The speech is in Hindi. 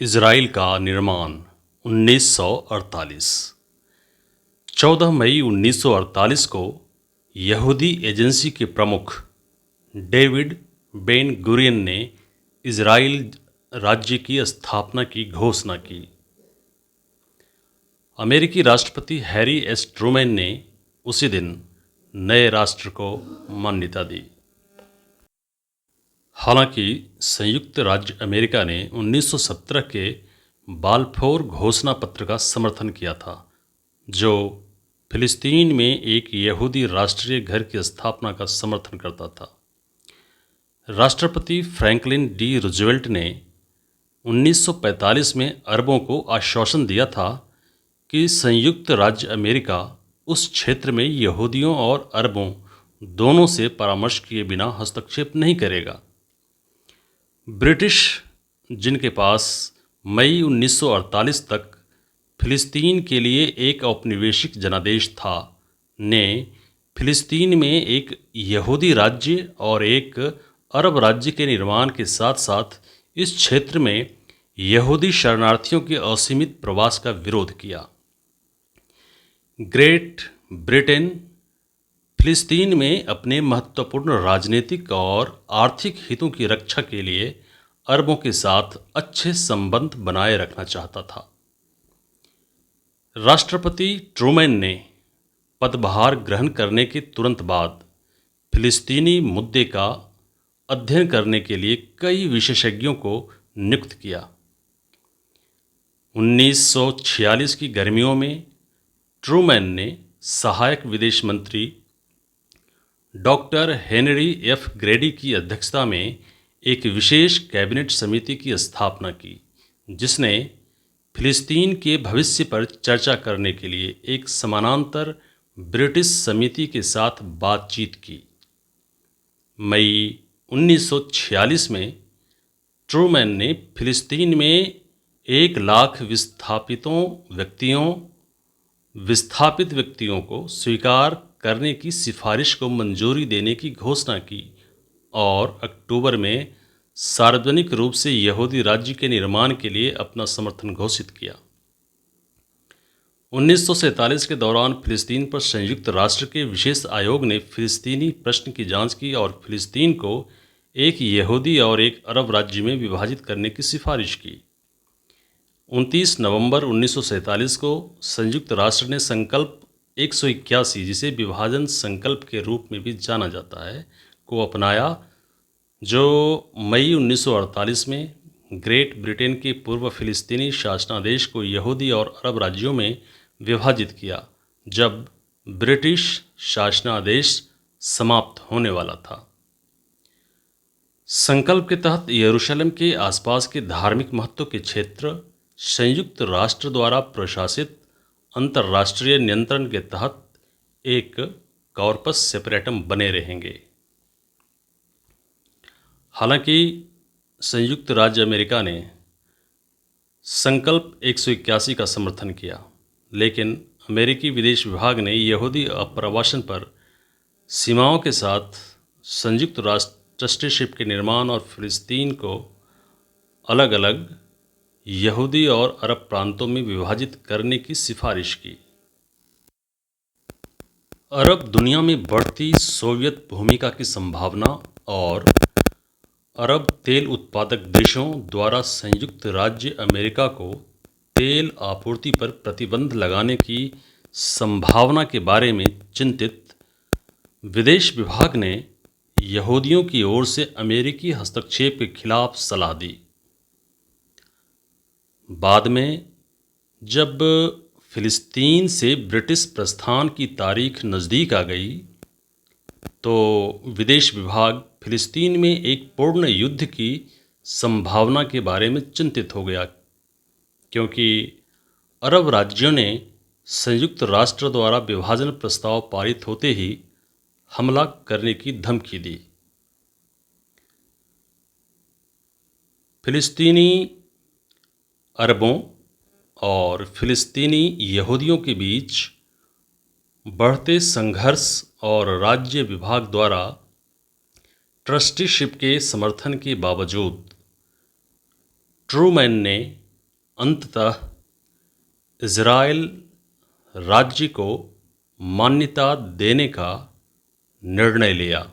इज़राइल का निर्माण 1948। 14 मई 1948 को यहूदी एजेंसी के प्रमुख डेविड बेन गुरियन ने इज़राइल राज्य की स्थापना की घोषणा की। अमेरिकी राष्ट्रपति हैरी एस ट्रूमैन ने उसी दिन नए राष्ट्र को मान्यता दी। हालांकि संयुक्त राज्य अमेरिका ने 1917 के बाल्फोर घोषणा पत्र का समर्थन किया था, जो फिलिस्तीन में एक यहूदी राष्ट्रीय घर की स्थापना का समर्थन करता था। राष्ट्रपति फ्रैंकलिन डी रूजवेल्ट ने 1945 में अरबों को आश्वासन दिया था कि संयुक्त राज्य अमेरिका उस क्षेत्र में यहूदियों और अरबों दोनों से परामर्श किए बिना हस्तक्षेप नहीं करेगा। ब्रिटिश, जिनके पास मई 1948 तक फिलिस्तीन के लिए एक औपनिवेशिक जनादेश था, ने फिलिस्तीन में एक यहूदी राज्य और एक अरब राज्य के निर्माण के साथ साथ इस क्षेत्र में यहूदी शरणार्थियों के असीमित प्रवास का विरोध किया। ग्रेट ब्रिटेन फिलिस्तीन में अपने महत्वपूर्ण राजनीतिक और आर्थिक हितों की रक्षा के लिए अरबों के साथ अच्छे संबंध बनाए रखना चाहता था। राष्ट्रपति ट्रूमैन ने पदभार ग्रहण करने के तुरंत बाद फिलिस्तीनी मुद्दे का अध्ययन करने के लिए कई विशेषज्ञों को नियुक्त किया। 1946 की गर्मियों में ट्रूमैन ने सहायक विदेश मंत्री डॉक्टर हेनरी एफ ग्रेडी की अध्यक्षता में एक विशेष कैबिनेट समिति की स्थापना की, जिसने फिलिस्तीन के भविष्य पर चर्चा करने के लिए एक समानांतर ब्रिटिश समिति के साथ बातचीत की। मई 1946 में ट्रूमैन ने फिलिस्तीन में 1 लाख विस्थापित व्यक्तियों को स्वीकार करने की सिफारिश को मंजूरी देने की घोषणा की और अक्टूबर में सार्वजनिक रूप से यहूदी राज्य के निर्माण के लिए अपना समर्थन घोषित किया। 1947 के दौरान फिलिस्तीन पर संयुक्त राष्ट्र के विशेष आयोग ने फिलिस्तीनी प्रश्न की जांच की और फिलिस्तीन को एक यहूदी और एक अरब राज्य में विभाजित करने की सिफारिश की। 29 नवंबर 1947 को संयुक्त राष्ट्र ने संकल्प 181, जिसे विभाजन संकल्प के रूप में भी जाना जाता है, को अपनाया, जो मई 1948 में ग्रेट ब्रिटेन के पूर्व फिलिस्तीनी शासनादेश को यहूदी और अरब राज्यों में विभाजित किया, जब ब्रिटिश शासनादेश समाप्त होने वाला था। संकल्प के तहत यरूशलेम के आसपास के धार्मिक महत्व के क्षेत्र संयुक्त राष्ट्र द्वारा प्रशासित अंतर्राष्ट्रीय नियंत्रण के तहत एक कॉर्पस सेपरेटम बने रहेंगे। हालांकि संयुक्त राज्य अमेरिका ने संकल्प 181 का समर्थन किया, लेकिन अमेरिकी विदेश विभाग ने यहूदी अप्रवासन पर सीमाओं के साथ संयुक्त राष्ट्र ट्रस्टीशिप के निर्माण और फिलिस्तीन को अलग अलग यहूदी और अरब प्रांतों में विभाजित करने की सिफारिश की। अरब दुनिया में बढ़ती सोवियत भूमिका की संभावना और अरब तेल उत्पादक देशों द्वारा संयुक्त राज्य अमेरिका को तेल आपूर्ति पर प्रतिबंध लगाने की संभावना के बारे में चिंतित विदेश विभाग ने यहूदियों की ओर से अमेरिकी हस्तक्षेप के खिलाफ सलाह दी। बाद में जब फिलिस्तीन से ब्रिटिश प्रस्थान की तारीख नज़दीक आ गई, तो विदेश विभाग फिलिस्तीन में एक पूर्ण युद्ध की संभावना के बारे में चिंतित हो गया, क्योंकि अरब राज्यों ने संयुक्त राष्ट्र द्वारा विभाजन प्रस्ताव पारित होते ही हमला करने की धमकी दी। फिलिस्तीनी अरबों और फिलिस्तीनी यहूदियों के बीच बढ़ते संघर्ष और राज्य विभाग द्वारा ट्रस्टीशिप के समर्थन के बावजूद ट्रूमैन ने अंततः इज़राइल राज्य को मान्यता देने का निर्णय लिया।